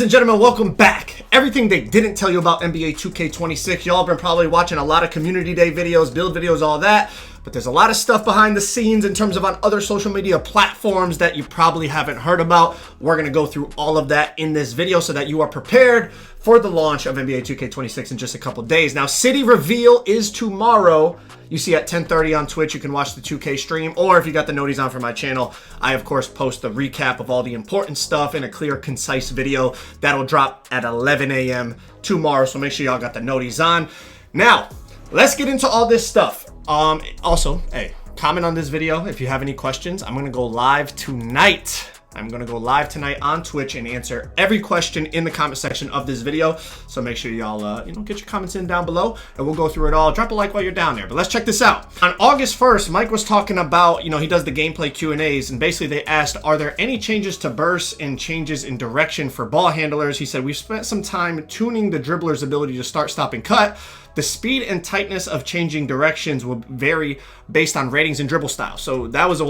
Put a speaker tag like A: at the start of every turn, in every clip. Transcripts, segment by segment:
A: and gentlemen, welcome back. Everything they didn't tell you about NBA 2K26. Y'all have been probably watching a lot of community day videos, build videos, all that. But there's a lot of stuff behind the scenes in terms of on other social media platforms that you probably haven't heard about. We're going to go through all of that in this video so that you are prepared for the launch of NBA 2K26 in just a couple days. Now, city reveal is tomorrow. You see at 10:30 on Twitch, you can watch the 2K stream, or if you got the noties on for my channel, I of course post a recap of all the important stuff in a clear, concise video that'll drop at 11 a.m. tomorrow, so make sure y'all got the noties on. Now, let's get into all this stuff. Also, hey, comment on this video if you have any questions. I'm gonna go live tonight. I'm gonna go live tonight on Twitch and answer every question in the comment section of this video. So make sure y'all, get your comments in down below, and we'll go through it all. Drop a like while you're down there. But let's check this out. On August 1st, Mike was talking about, he does the gameplay Q&As, and basically they asked, are there any changes to bursts and changes in direction for ball handlers? He said, we've spent some time tuning the dribbler's ability to start, stop, and cut. The speed and tightness of changing directions will vary based on ratings and dribble style. So that was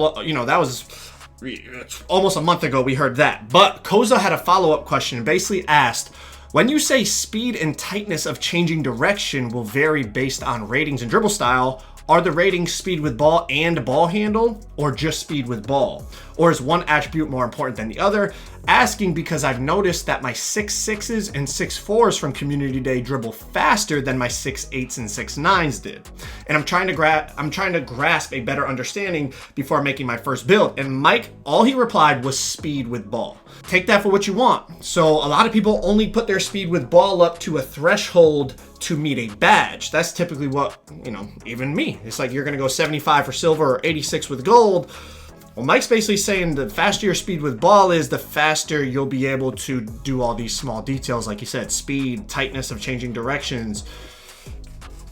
A: almost a month ago we heard that. But Koza had a follow-up question and basically asked, when you say speed and tightness of changing direction will vary based on ratings and dribble style, are the ratings speed with ball and ball handle, or just speed with ball? Or is one attribute more important than the other? Asking because I've noticed that my 6'6s and 6'4s from Community Day dribble faster than my 6'8s and 6'9s did. And I'm trying to grasp a better understanding before making my first build. And Mike, all he replied was speed with ball. Take that for what you want. So a lot of people only put their speed with ball up to a threshold to meet a badge. That's typically what, even me. It's like you're gonna go 75 for silver or 86 with gold. Well, Mike's basically saying the faster your speed with ball is, the faster you'll be able to do all these small details, like you said, speed, tightness of changing directions.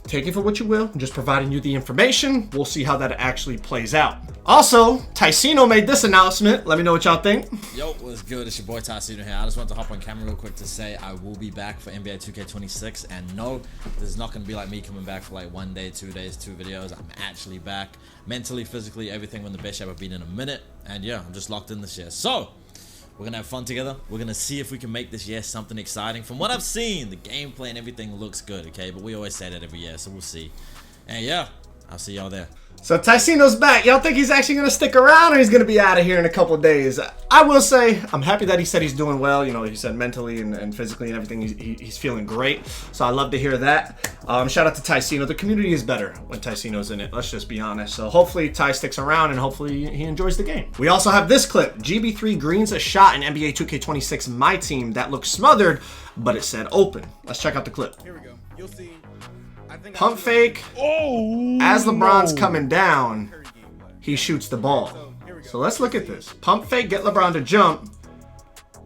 A: Take it for what you will. I'm just providing you the information. We'll see how that actually plays out. Also, Tyino made this announcement. Let me know what y'all think.
B: Yo, what's good? It's your boy Tyino here. I just want to hop on camera real quick to say I will be back for NBA 2K26. And no, this is not going to be like me coming back for like 1 day, 2 days, 2 videos. I'm actually back. Mentally, physically, everything. We're in the best shape I've been in a minute. And yeah, I'm just locked in this year. So, we're going to have fun together. We're going to see if we can make this year something exciting. From what I've seen, the gameplay and everything looks good, okay? But we always say that every year, so we'll see. And yeah, I'll see y'all there.
A: So Tyino's back. Y'all think he's actually going to stick around, or he's going to be out of here in a couple of days? I will say, I'm happy that he said he's doing well. He said mentally and physically and everything, he's feeling great. So I love to hear that. Shout out to Tyino. The community is better when Tyino's in it. Let's just be honest. So hopefully Ty sticks around, and hopefully he enjoys the game. We also have this clip. GB3 greens a shot in NBA 2K26 MyTEAM that looks smothered, but it said open. Let's check out the clip.
C: Here we go. You'll see.
A: Pump fake. As LeBron's coming down, he shoots the ball. So let's look at this. Pump fake, get LeBron to jump.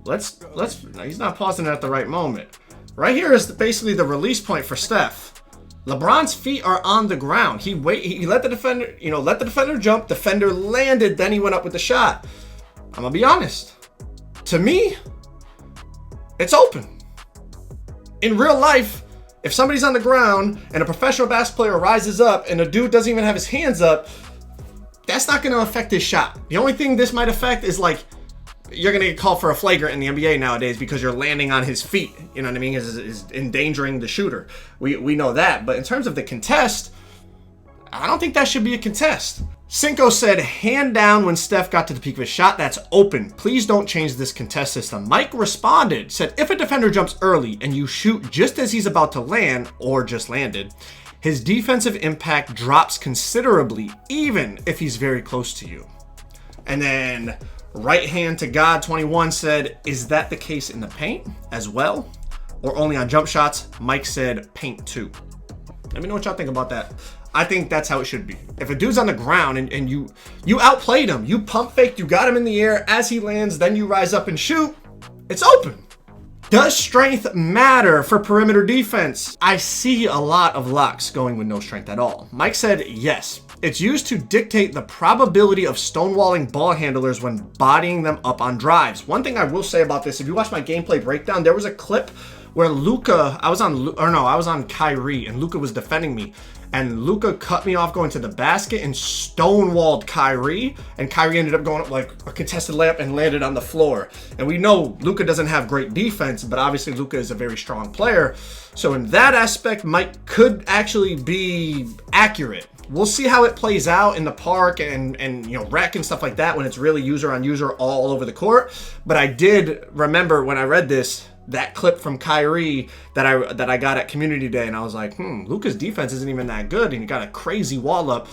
A: He's not pausing it at the right moment. Right here is basically the release point for Steph. LeBron's feet are on the ground. He let the defender, jump. Defender landed, then he went up with the shot. I'm gonna be honest. To me, it's open. In real life, if somebody's on the ground and a professional basketball player rises up and a dude doesn't even have his hands up, that's not going to affect his shot. The only thing this might affect is like you're going to get called for a flagrant in the NBA nowadays because you're landing on his feet. You know what I mean? Is endangering the shooter. We know that. But in terms of the contest, I don't think that should be a contest. Cinco said, hand down when Steph got to the peak of his shot. That's open. Please don't change this contest system. Mike responded, said, if a defender jumps early and you shoot just as he's about to land or just landed, his defensive impact drops considerably, even if he's very close to you. And then right hand to God 21 said, is that the case in the paint as well, or only on jump shots? Mike said paint too. Let me know what y'all think about that. I think that's how it should be. If a dude's on the ground and you outplayed him, you pump faked, you got him in the air, as he lands, then you rise up and shoot, it's open. Does strength matter for perimeter defense? I see a lot of locks going with no strength at all. Mike said yes. It's used to dictate the probability of stonewalling ball handlers when bodying them up on drives. One thing I will say about this, if you watch my gameplay breakdown, there was a clip where I was on Kyrie and Luka was defending me. and Luka cut me off going to the basket and stonewalled Kyrie, and Kyrie ended up going up like a contested layup and landed on the floor. And we know Luka doesn't have great defense, but obviously Luka is a very strong player. So in that aspect, Mike could actually be accurate. We'll see how it plays out in the park and you know, rec and stuff like that when it's really user on user all over the court. But I did remember when I read this, that clip from Kyrie that I got at Community Day, and I was like, Luka's defense isn't even that good, and he got a crazy wall up.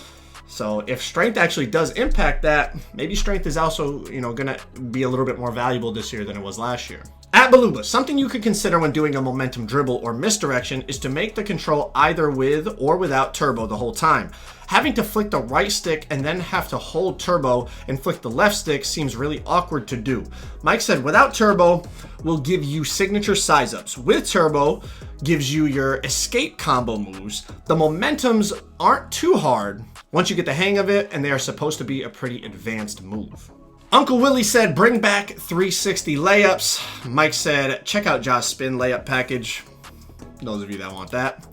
A: So if strength actually does impact that, maybe strength is also, you know, gonna be a little bit more valuable this year than it was last year. At Baluba, something you could consider when doing a momentum dribble or misdirection is to make the control either with or without turbo the whole time. Having to flick the right stick and then have to hold turbo and flick the left stick seems really awkward to do. Mike said without turbo will give you signature size ups. With turbo gives you your escape combo moves. The momentums aren't too hard once you get the hang of it, and they are supposed to be a pretty advanced move. Uncle Willie said bring back 360 layups. Mike said check out Josh Spin layup package. Those of you that want that.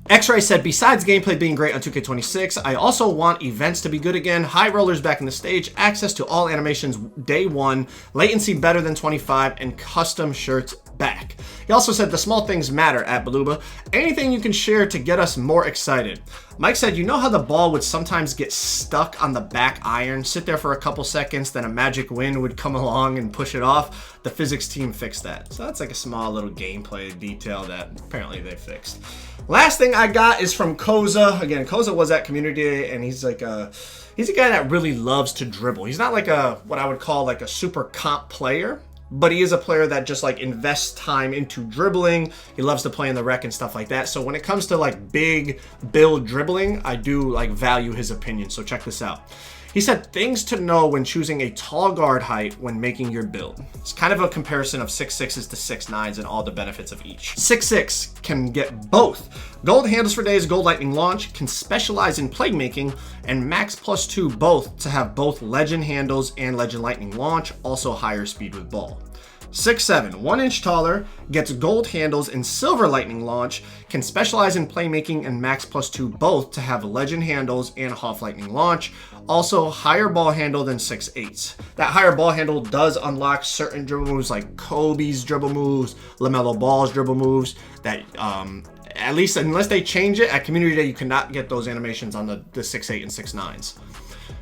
A: X-Ray said, besides gameplay being great on 2K26, I also want events to be good again, high rollers back in the stage, access to all animations day one, latency better than 25, and custom shirts back. He also said the small things matter at Baluba. Anything you can share to get us more excited. Mike said, you know how the ball would sometimes get stuck on the back iron, sit there for a couple seconds, then a magic wind would come along and push it off? The physics team fixed that. So that's like a small little gameplay detail that apparently they fixed. Last thing I got is from Koza. Again, Koza was at Community Day, and he's like he's a guy that really loves to dribble. He's not like what I would call like a super comp player, but he is a player that just like invests time into dribbling. He loves to play in the rec and stuff like that. So when it comes to like big build dribbling, I do like value his opinion. So check this out. He said things to know when choosing a tall guard height when making your build. It's kind of a comparison of 6'6s to 6'9s and all the benefits of each. 6'6 can get both gold handles for days, gold lightning launch, can specialize in playmaking, and max +2 both to have both legend handles and legend lightning launch, also higher speed with ball. 6'7", 1 inch taller, gets gold handles and silver lightning launch, can specialize in playmaking and max +2 both to have legend handles and Hoff lightning launch, also higher ball handle than 6'8". That higher ball handle does unlock certain dribble moves like Kobe's dribble moves, LaMelo Ball's dribble moves that at least unless they change it at Community Day, you cannot get those animations on the 6'8 and 6'9s.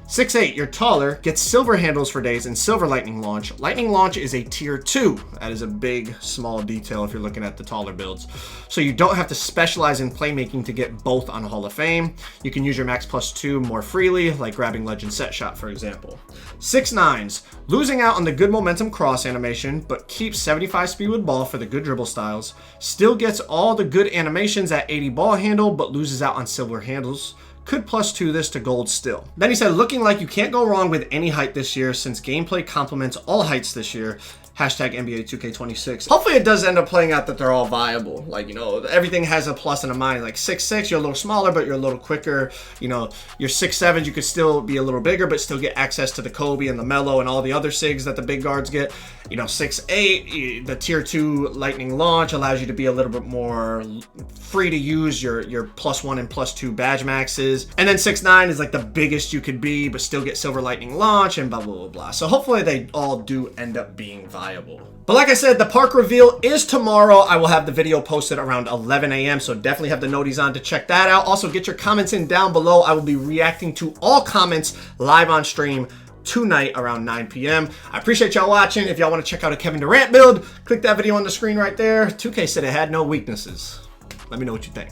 A: 6'8", you're taller, gets silver handles for days and silver lightning launch. Lightning launch is a tier 2. That is a big, small detail if you're looking at the taller builds. So you don't have to specialize in playmaking to get both on Hall of Fame. You can use your max +2 more freely, like grabbing legend set shot, for example. 6'9s, losing out on the good momentum cross animation, but keeps 75 speed with ball for the good dribble styles. Still gets all the good animations at 80 ball handle, but loses out on silver handles. Could +2 this to gold still. Then he said, looking like you can't go wrong with any height this year since gameplay complements all heights this year. Hashtag NBA 2K26. Hopefully it does end up playing out that they're all viable. Like, you know, everything has a plus and a minus. Like 6'6", you're a little smaller, but you're a little quicker. You know, your 6'7", you could still be a little bigger, but still get access to the Kobe and the Melo and all the other SIGs that the big guards get. You know, 6'8", the tier 2 lightning launch allows you to be a little bit more free to use your +1 and +2 badge maxes. And then 6'9" is like the biggest you could be, but still get silver lightning launch and blah, blah, blah, blah. So hopefully they all do end up being viable. But like I said, the park reveal is tomorrow. I will have the video posted around 11 a.m. So definitely have the noties on to check that out. Also get your comments in down below. I will be reacting to all comments live on stream tonight around 9 p.m. I appreciate y'all watching. If y'all want to check out a Kevin Durant build, click that video on the screen right there. 2K said it had no weaknesses. Let me know what you think.